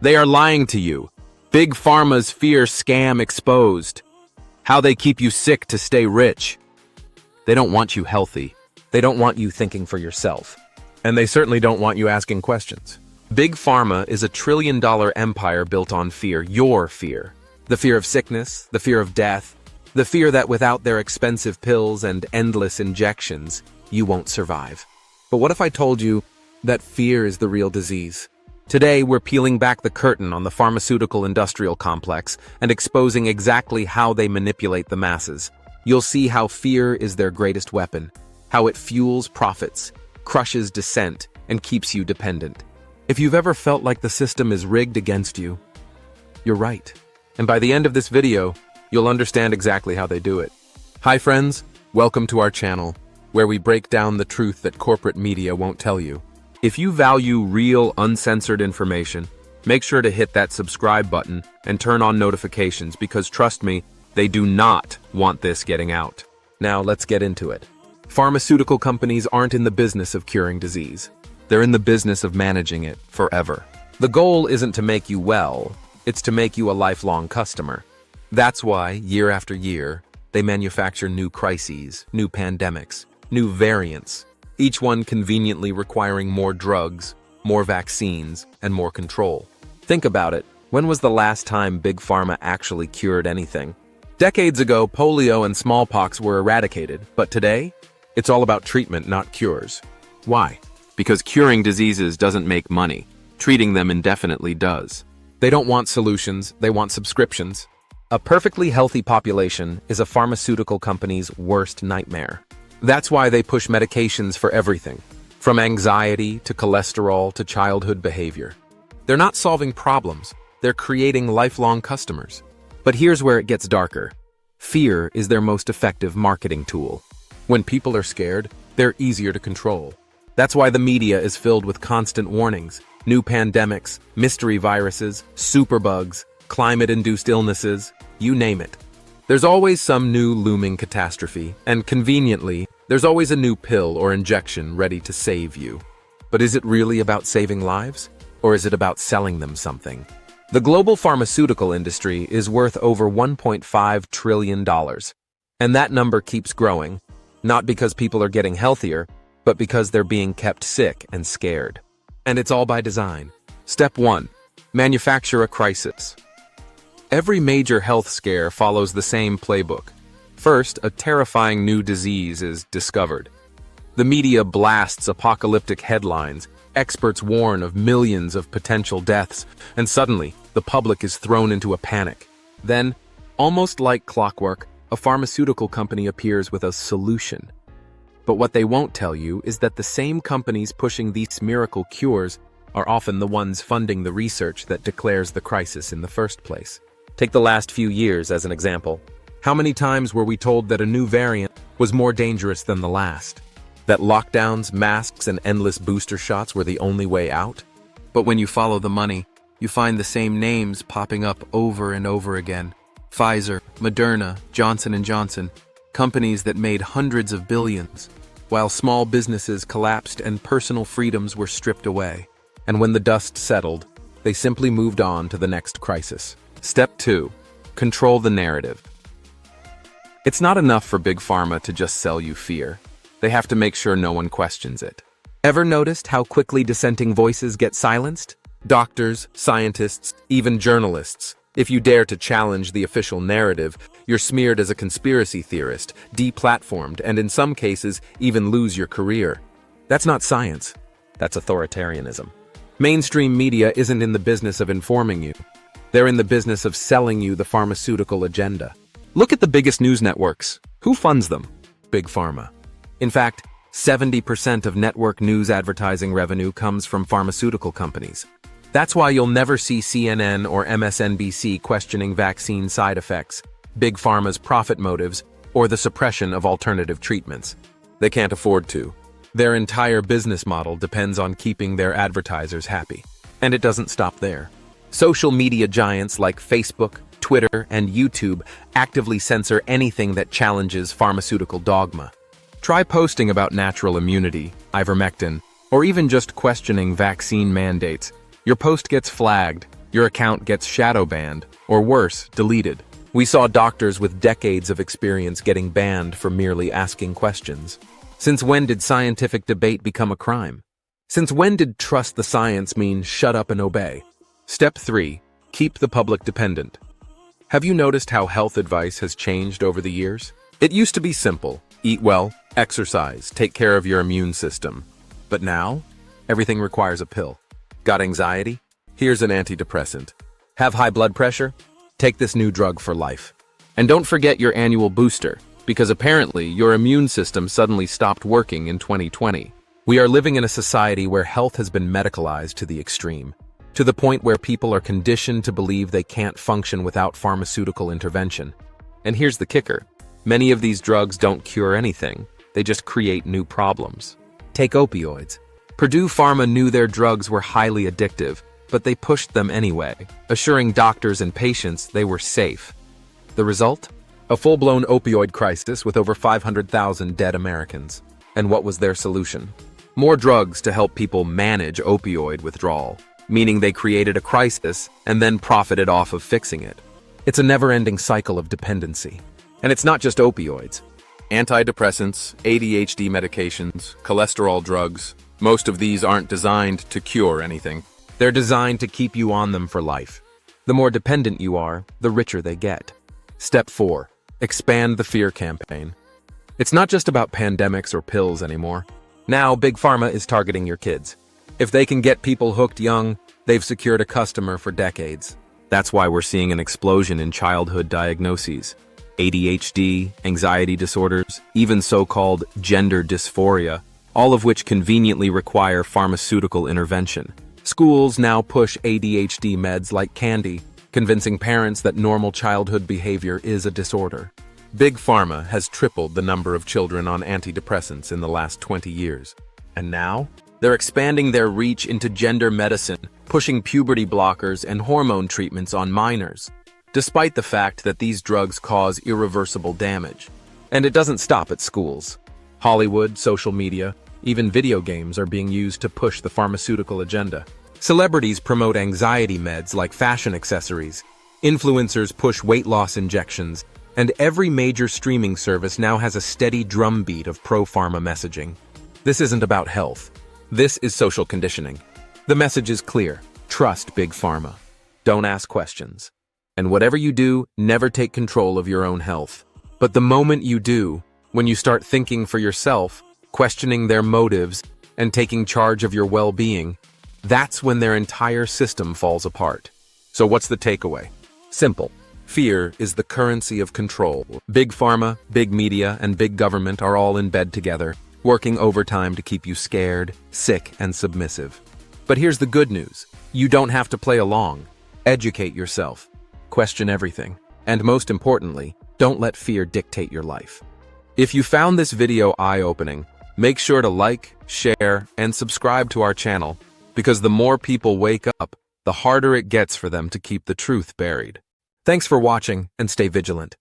They are lying to you. Big Pharma's fear scam exposed. How they keep you sick to stay rich. They don't want you healthy. They don't want you thinking for yourself. And they certainly don't want you asking questions. Big Pharma is a trillion-dollar empire built on fear, your fear. The fear of sickness, the fear of death, the fear that without their expensive pills and endless injections, you won't survive. But what if I told you that fear is the real disease? Today, we're peeling back the curtain on the pharmaceutical industrial complex and exposing exactly how they manipulate the masses. You'll see how fear is their greatest weapon, how it fuels profits, crushes dissent, and keeps you dependent. If you've ever felt like the system is rigged against you, you're right. And by the end of this video, you'll understand exactly how they do it. Hi friends, welcome to our channel, where we break down the truth that corporate media won't tell you. If you value real, uncensored information, make sure to hit that subscribe button and turn on notifications because trust me, they do not want this getting out. Now let's get into it. Pharmaceutical companies aren't in the business of curing disease. They're in the business of managing it forever. The goal isn't to make you well, it's to make you a lifelong customer. That's why, year after year, they manufacture new crises, new pandemics, new variants, each one conveniently requiring more drugs, more vaccines, and more control. Think about it. When was the last time Big Pharma actually cured anything? Decades ago, polio and smallpox were eradicated, but today, it's all about treatment, not cures. Why? Because curing diseases doesn't make money. Treating them indefinitely does. They don't want solutions, they want subscriptions. A perfectly healthy population is a pharmaceutical company's worst nightmare. That's why they push medications for everything, from anxiety to cholesterol to childhood behavior. They're not solving problems, they're creating lifelong customers. But here's where it gets darker. Fear is their most effective marketing tool. When people are scared, they're easier to control. That's why the media is filled with constant warnings, new pandemics, mystery viruses, superbugs, climate-induced illnesses, you name it. There's always some new looming catastrophe, and conveniently, there's always a new pill or injection ready to save you. But is it really about saving lives? Or is it about selling them something? The global pharmaceutical industry is worth over $1.5 trillion. And that number keeps growing, not because people are getting healthier, but because they're being kept sick and scared. And it's all by design. Step 1. Manufacture a crisis. Every major health scare follows the same playbook. First, a terrifying new disease is discovered. The media blasts apocalyptic headlines, experts warn of millions of potential deaths, and suddenly, the public is thrown into a panic. Then, almost like clockwork, a pharmaceutical company appears with a solution. But what they won't tell you is that the same companies pushing these miracle cures are often the ones funding the research that declares the crisis in the first place. Take the last few years as an example. How many times were we told that a new variant was more dangerous than the last? That lockdowns, masks, and endless booster shots were the only way out? But when you follow the money, you find the same names popping up over and over again. Pfizer, Moderna, Johnson & Johnson, companies that made hundreds of billions, while small businesses collapsed and personal freedoms were stripped away. And when the dust settled, they simply moved on to the next crisis. Step 2. Control the narrative. It's not enough for Big Pharma to just sell you fear. They have to make sure no one questions it. Ever noticed how quickly dissenting voices get silenced? Doctors, scientists, even journalists. If you dare to challenge the official narrative, you're smeared as a conspiracy theorist, deplatformed, and in some cases, even lose your career. That's not science. That's authoritarianism. Mainstream media isn't in the business of informing you. They're in the business of selling you the pharmaceutical agenda. Look at the biggest news networks. Who funds them? Big Pharma. In fact, 70% of network news advertising revenue comes from pharmaceutical companies. That's why you'll never see CNN or MSNBC questioning vaccine side effects, Big Pharma's profit motives, or the suppression of alternative treatments. They can't afford to. Their entire business model depends on keeping their advertisers happy. And it doesn't stop there. Social media giants like Facebook, Twitter, and YouTube actively censor anything that challenges pharmaceutical dogma. Try posting about natural immunity, ivermectin, or even just questioning vaccine mandates. Your post gets flagged, Your account gets shadow banned, or worse, deleted. We saw doctors with decades of experience getting banned for merely asking questions. Since when did scientific debate become a crime? Since when did trust the science mean shut up and obey? Step 3. Keep the public dependent. Have you noticed how health advice has changed over the years? It used to be simple: eat well, exercise, take care of your immune system. But now, everything requires a pill. Got anxiety? Here's an antidepressant. Have high blood pressure? Take this new drug for life. And don't forget your annual booster, because apparently your immune system suddenly stopped working in 2020. We are living in a society where health has been medicalized to the extreme, to the point where people are conditioned to believe they can't function without pharmaceutical intervention. And here's the kicker: many of these drugs don't cure anything, they just create new problems. Take opioids. Purdue Pharma knew their drugs were highly addictive, but they pushed them anyway, assuring doctors and patients they were safe. The result? A full-blown opioid crisis with over 500,000 dead Americans. And what was their solution? More drugs to help people manage opioid withdrawal, meaning they created a crisis and then profited off of fixing it. It's a never-ending cycle of dependency. And it's not just opioids. Antidepressants, ADHD medications, cholesterol drugs, most of these aren't designed to cure anything. They're designed to keep you on them for life. The more dependent you are, the richer they get. Step 4. Expand the fear campaign. It's not just about pandemics or pills anymore. Now, Big Pharma is targeting your kids. If they can get people hooked young, they've secured a customer for decades. That's why we're seeing an explosion in childhood diagnoses. ADHD, anxiety disorders, even so-called gender dysphoria, all of which conveniently require pharmaceutical intervention. Schools now push ADHD meds like candy, convincing parents that normal childhood behavior is a disorder. Big Pharma has tripled the number of children on antidepressants in the last 20 years. And now, they're expanding their reach into gender medicine, pushing puberty blockers and hormone treatments on minors, despite the fact that these drugs cause irreversible damage. And it doesn't stop at schools. Hollywood, social media, even video games are being used to push the pharmaceutical agenda. Celebrities promote anxiety meds like fashion accessories. Influencers push weight loss injections. And every major streaming service now has a steady drumbeat of pro-pharma messaging. This isn't about health. This is social conditioning. The message is clear: trust Big Pharma. Don't ask questions. And whatever you do, never take control of your own health. But the moment you do, when you start thinking for yourself, questioning their motives, and taking charge of your well-being, that's when their entire system falls apart. So what's the takeaway? Simple. Fear is the currency of control. Big Pharma, big media, and big government are all in bed together, working overtime to keep you scared, sick, and submissive. But here's the good news. You don't have to play along. Educate yourself. Question everything. And most importantly, don't let fear dictate your life. If you found this video eye-opening, make sure to like, share, and subscribe to our channel, because the more people wake up, the harder it gets for them to keep the truth buried. Thanks for watching, and stay vigilant.